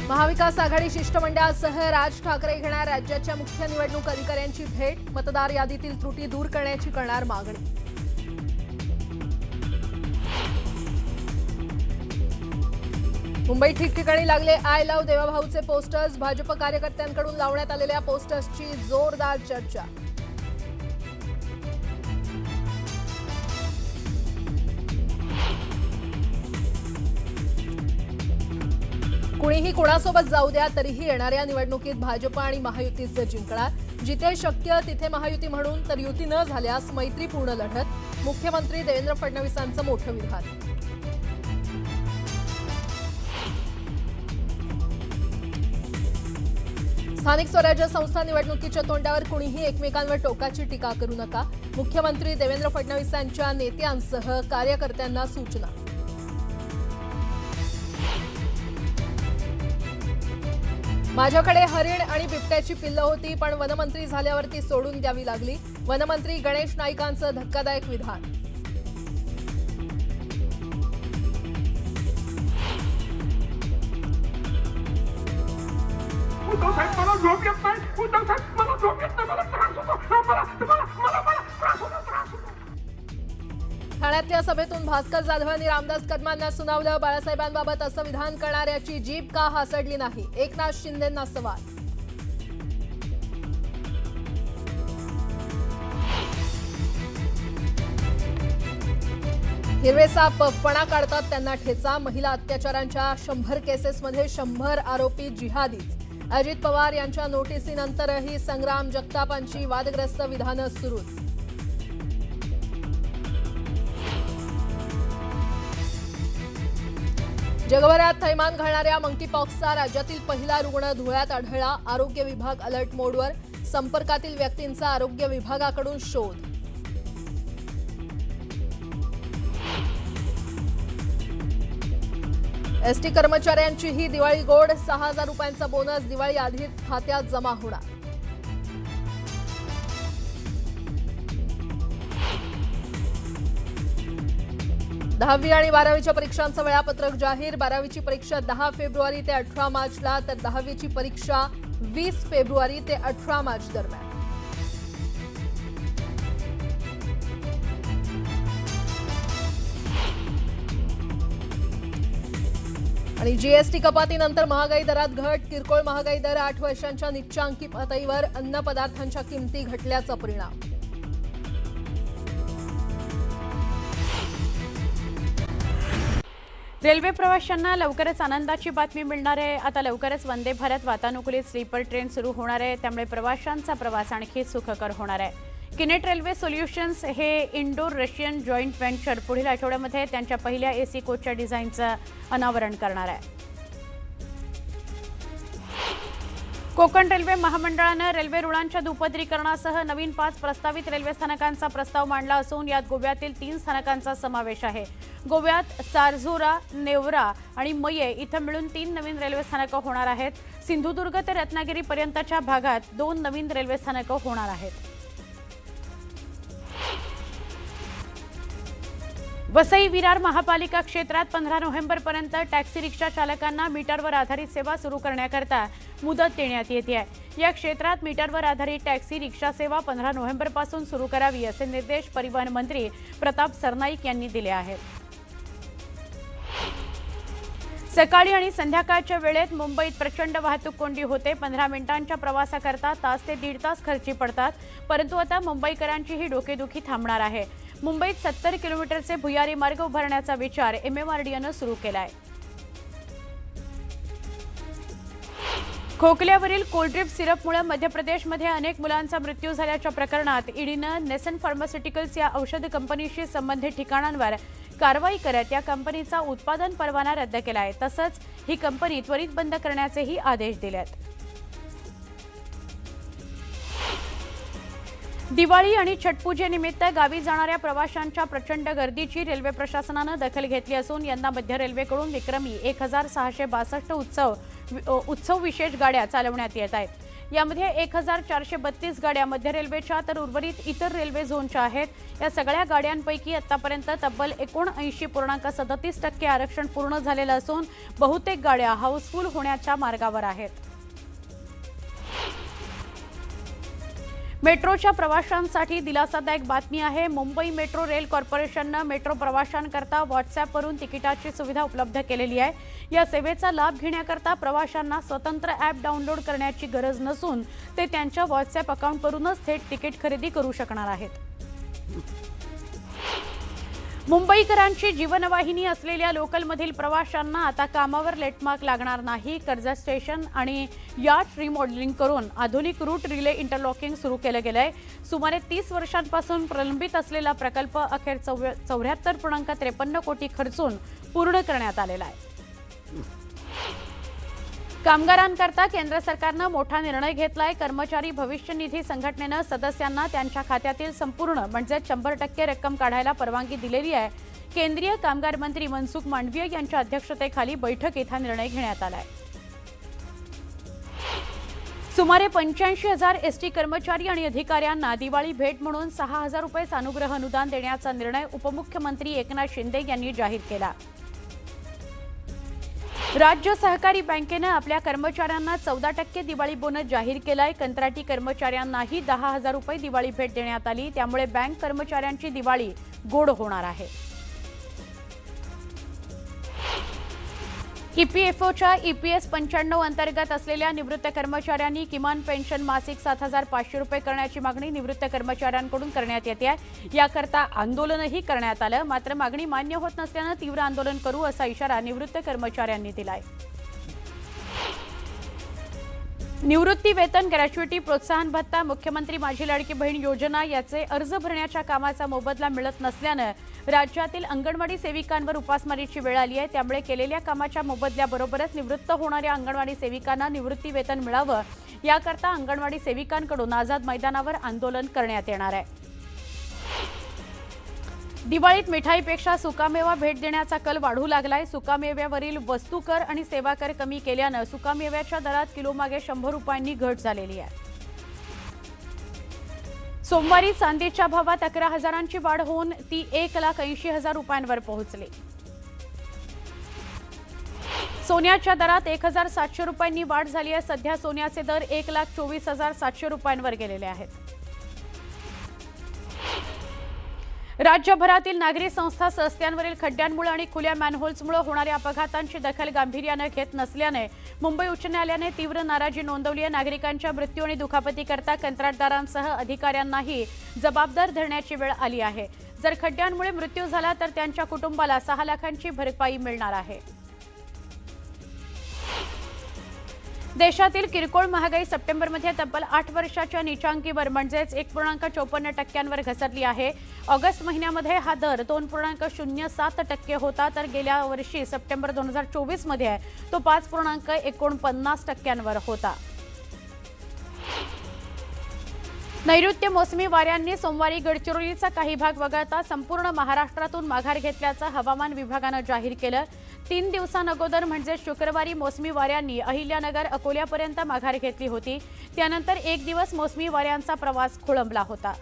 महाविकास आघाडी शिष्टमंडळासह राज ठाकरे घेणार राज्याच्या मुख्य निवडणूक अधिकाऱ्यांची भेट, मतदार यादीतील त्रुटी दूर करण्याची करणार मागणी. मुंबईत ठिकठिकाणी लागले आय लव्ह देवाभाऊचे पोस्टर्स, भाजप कार्यकर्त्यांकडून लावण्यात आलेल्या पोस्टर्सची जोरदार चर्चा. कुणीही कोणासोबत जाऊ द्या तरीही येणाऱ्या निवडणुकीत भाजप आणि महायुतीचे जिंकणार. जिथे शक्य तिथे महायुती म्हणून तर युती न झाल्यास मैत्रीपूर्ण लढत, मुख्यमंत्री देवेंद्र फडणवीसांचं मोठं विधान. स्थानिक स्वराज्य संस्था निवडणुकीच्या तोंडावर कुणीही एकमेकांवर टोकाची टीका करू नका, मुख्यमंत्री देवेंद्र फडणवीसांच्या नेत्यांसह कार्यकर्त्यांना सूचना. माझ्याकडे हरिण आणि बिबट्याची पिल्लं होती, पण वनमंत्री झाल्यावरती सोडून द्यावी लागली, वनमंत्री गणेश नाईकांचं धक्कादायक विधान. ठाण्यातल्या सभेतून भास्कर जाधव यांनी रामदास कदमांना सुनावलं, बाळासाहेबांबाबत असं विधान करणाऱ्याची जीभ का हासडली नाही, एकनाथ शिंदेंना सवाल. हिरवे साप फणा काढतात त्यांना ठेचा, महिला अत्याचारांच्या 100 केसेसमध्ये 100 आरोपी जिहादीच. अजित पवार यांच्या नोटिसीनंतरही संग्राम जगतापांची वादग्रस्त विधानं सुरूच. जगभरात थैमान घालणाऱ्या मंकीपॉक्सचा राज्यातील पहिला रुग्ण धुळ्यात आढळला, आरोग्य विभाग अलर्ट मोडवर, संपर्कातील व्यक्तींचा आरोग्य विभागाकडून शोध. एसटी कर्मचाऱ्यांची ही दिवाळी गोड, 6,000 रुपयांचा बोनस दिवाळी आधीच खात्यात जमा होणार. दहावी आणि 12वीच्या परीक्षांचं वेळापत्रक जाहीर, 12वीची परीक्षा 10 फेब्रुवारी ते 18 मार्चला तर 10वीची परीक्षा 20 फेब्रुवारी ते 18 मार्च दरम्यान. आणि जीएसटी कपातीनंतर महागाई दरात घट, किरकोळ महागाई दर 8 वर्षांच्या निच्चांकी पातळीवर, अन्न पदार्थांच्या किमती घटल्याचा परिणाम. रेल्वे प्रवाशांना लवकरच आनंदाची बातमी मिळणार आहे. आता लवकरच वंदे भारत वातानुकूलित स्लीपर ट्रेन सुरू होणार आहे, त्यामुळे प्रवाशांचा प्रवास आणखी सुखकर होणार आहे. किनेट रेल्वे सोल्युशन्स हे इंडो रशियन जॉईंट व्हेंचर पुढील आठवड्यामध्ये त्यांच्या पहिल्या एसी कोचच्या डिझाईनचं अनावरण करणार आहे. कोकण रेल्वे महामंडळानं रेल्वे रुळांच्या दुपदरीकरणासह नवीन 5 प्रस्तावित रेल्वे स्थानकांचा प्रस्ताव मांडला असून यात गोव्यातील 3 स्थानकांचा समावेश आहे. गोव्यात सारझोरा, नेवरा आणि मये इथं मिळून 3 नवीन रेल्वे स्थानकं होणार आहेत. सिंधुदुर्ग ते रत्नागिरीपर्यंतच्या भागात 2 नवीन रेल्वे स्थानकं होणार आहेत. वसई विरार महापालिका क्षेत्रात 15 नोव्हेंबरपर्यंत टॅक्सी रिक्षा चालकांना मीटरवर आधारित सेवा सुरू करण्याकरता मुदत देण्यात येते आहे. या क्षेत्रात मीटरवर आधारित टॅक्सी रिक्षा सेवा 15 नोव्हेंबरपासून सुरू करावी असे निर्देश परिवहन मंत्री प्रताप सरनाईक यांनी दिले आहेत. सकाळी आणि संध्याकाळच्या वेळेत मुंबईत प्रचंड वाहतूक कोंडी होते. 15 मिनिटांच्या प्रवासाकरता तास ते 1.5 तास खर्ची पडतात, परंतु आता मुंबईकरांची ही डोकेदुखी थांबणार आहे. मुंबईत 70 किलोमीटरचे भुयारी मार्ग उभारण्याचा विचार MMRDAनं सुरू केला आहे. खोकल्यावरील कोल्ड्रिप सिरपमुळे मध्य प्रदेशमध्ये अनेक मुलांचा मृत्यू झाल्याच्या प्रकरणात ईडीनं नेसन फार्मास्युटिकल्स या औषध कंपनीशी संबंधित ठिकाणांवर कारवाई करत या कंपनीचा उत्पादन परवाना रद्द केला आहे. तसंच ही कंपनी त्वरित बंद करण्याचेही आदेश दिले आहेत. दिवाळी आणि छठपूजेनिमित्त गावी जाणाऱ्या प्रवाशांच्या प्रचंड गर्दीची रेल्वे प्रशासनानं दखल घेतली असून यंदा मध्य रेल्वेकडून विक्रमी 1662 उत्सव विशेष गाड्या चालवण्यात येत आहेत. यामध्ये 1432 गाड्या मध्य रेल्वेच्या तर उर्वरित इतर रेल्वे झोनच्या आहेत। या सगळ्या गाड्यांपैकी आतापर्यंत तब्बल 79.37% आरक्षण पूर्ण झालेलं असून बहुतेक गाड्या हाऊसफुल होण्याच्या मार्गावर आहेत। मेट्रोच्या प्रवाशांसाठी दिलासादायक बातमी आहे। मुंबई मेट्रो रेल कॉर्पोरेशनने मेट्रो प्रवाशांकरता व्हॉट्सॲपवरून तिकिटाची सुविधा उपलब्ध केलेली आहे। या सेवेचा लाभ घेण्याकरता प्रवाशांना स्वतंत्र ॲप डाउनलोड करण्याची गरज नसून ते त्यांच्या व्हॉट्सॲप अकाउंटवरूनच थेट तिकीट खरेदी करू शकणार आहेत। मुंबईकरांची जीवनवाहिनी असलेल्या लोकलमधील प्रवाशांना आता कामावर लेटमार्क लागणार नाही। कर्जत स्टेशन आणि यार्ड रिमॉडेलिंग करून आधुनिक रूट रिले इंटरलॉकिंग सुरू केलं गेलंय। सुमारे 30 वर्षांपासून प्रलंबित असलेला प्रकल्प अखेर 74.53 कोटी खर्चून पूर्ण करण्यात आलेला आहे। कामगारांकरता केंद्र सरकारनं मोठा निर्णय घेतलाय। कर्मचारी भविष्य निधी संघटनेनं सदस्यांना त्यांच्या खात्यातील संपूर्ण म्हणजे 100% रक्कम काढायला परवानगी दिलेली आहे। केंद्रीय कामगार मंत्री मनसुख मांडवीय यांच्या अध्यक्षतेखाली बैठकीत हा निर्णय घेण्यात आलाय। सुमारे 85,000 एसटी कर्मचारी आणि अधिकाऱ्यांना दिवाळी भेट म्हणून 6,000 रुपये अनुग्रह अनुदान देण्याचा निर्णय उपमुख्यमंत्री एकनाथ शिंदे यांनी जाहीर केला। राज्य सहकारी बँकेने आपल्या कर्मचाऱ्यांना 14% दिवाळी बोनस जाहीर केलाय। कंत्राटी कर्मचाऱ्यांनाही 10,000 रुपये दिवाळी भेट देण्यात आली। त्यामुळे बँक कर्मचाऱ्यांची दिवाळी गोड होणार आहे। ईपीएफओच्या ईपीएस 95 अंतर्गत असलेल्या निवृत्त कर्मचाऱ्यांनी किमान पेन्शन मासिक 7,500 रुपये करण्याची मागणी निवृत्त कर्मचाऱ्यांकडून करण्यात येते आहे। याकरता आंदोलनही करण्यात आलं, मात्र मागणी मान्य होत नसल्यानं तीव्र आंदोलन करू असा इशारा निवृत्त कर्मचाऱ्यांनी दिलाय। निवृत्ती वेतन, ग्रॅच्युइटी, प्रोत्साहन भत्ता, मुख्यमंत्री माझी लाडकी बहीण योजना याचे अर्ज भरण्याच्या कामाचा मोबदला मिळत नसल्यानं राज्यातील अंगणवाडी सेविकांवर उपासमारीची वेळ आली आहे। त्यामुळे केलेल्या कामाच्या मोबदल्याबरोबरच निवृत्त होणाऱ्या अंगणवाडी सेविकांना निवृत्ती वेतन मिळावं याकरता अंगणवाडी सेविकांकडून आझाद मैदानावर आंदोलन करण्यात येणार आहे। दिवाळीत मिठाईपेक्षा सुकामेवा भेट देण्याचा कल वाढू लागलाय। सुकामेव्यावरील वस्तू कर आणि सेवा कर कमी केल्यानं सुकामेव्याच्या दरात किलोमागे 100 रुपयांनी घट झालेली आहे। सोमवारी चांदीच्या भावात 11,000ची वाढ होऊन ती 1,80,000 रुपयांवर पोहोचली। सोन्याच्या दरात 1,700 रुपयांनी वाढ झाली आहे। सध्या सोन्याचे दर 1,24,700 रुपयांवर गेलेले आहेत। राज्यभरातील नागरी संस्था रस्त्यांवरील खड्ड्यांमुळे आणि खुल्या मॅनहोल्समुळे होणाऱ्या अपघातांची दखल गांभीर्याने घेत नसल्याने मुंबई उच्च न्यायालयाने तीव्र नाराजी नोंदवली आहे। नागरिकांच्या मृत्यू आणि दुखापतीकरता कंत्राटदारांसह अधिकाऱ्यांनाही जबाबदार धरण्याची वेळ आली आहे। जर खड्ड्यांमुळे मृत्यू झाला तर त्यांच्या कुटुंबाला 6 लाखांची भरपाई मिळणार आहे। देशातील किरकोळ महागाई सप्टेंबरमध्ये तब्बल 8 वर्षाच्या नीचांकीवर म्हणजेच 1.54% घसरली आहे। ऑगस्ट महिन्यामध्ये हा दर 2.07% होता, तर गेल्या वर्षी सप्टेंबर 2024 मध्ये तो 5.49% होता। नैऋत्य मोसमी वाऱ्यांनी सोमवारी गडचिरोलीचा काही भाग वगळता संपूर्ण महाराष्ट्रातून माघार घेतल्याचं हवामान विभागानं जाहीर केलं। 3 दिवसांअगोदर म्हणजे शुक्रवारी मोसमी वाऱ्यांनी अहिल्यानगर अकोल्यापर्यंत माघार घेतली होती। त्यानंतर एक दिवस मोसमी वाऱ्यांचा प्रवास खोळंबला होता।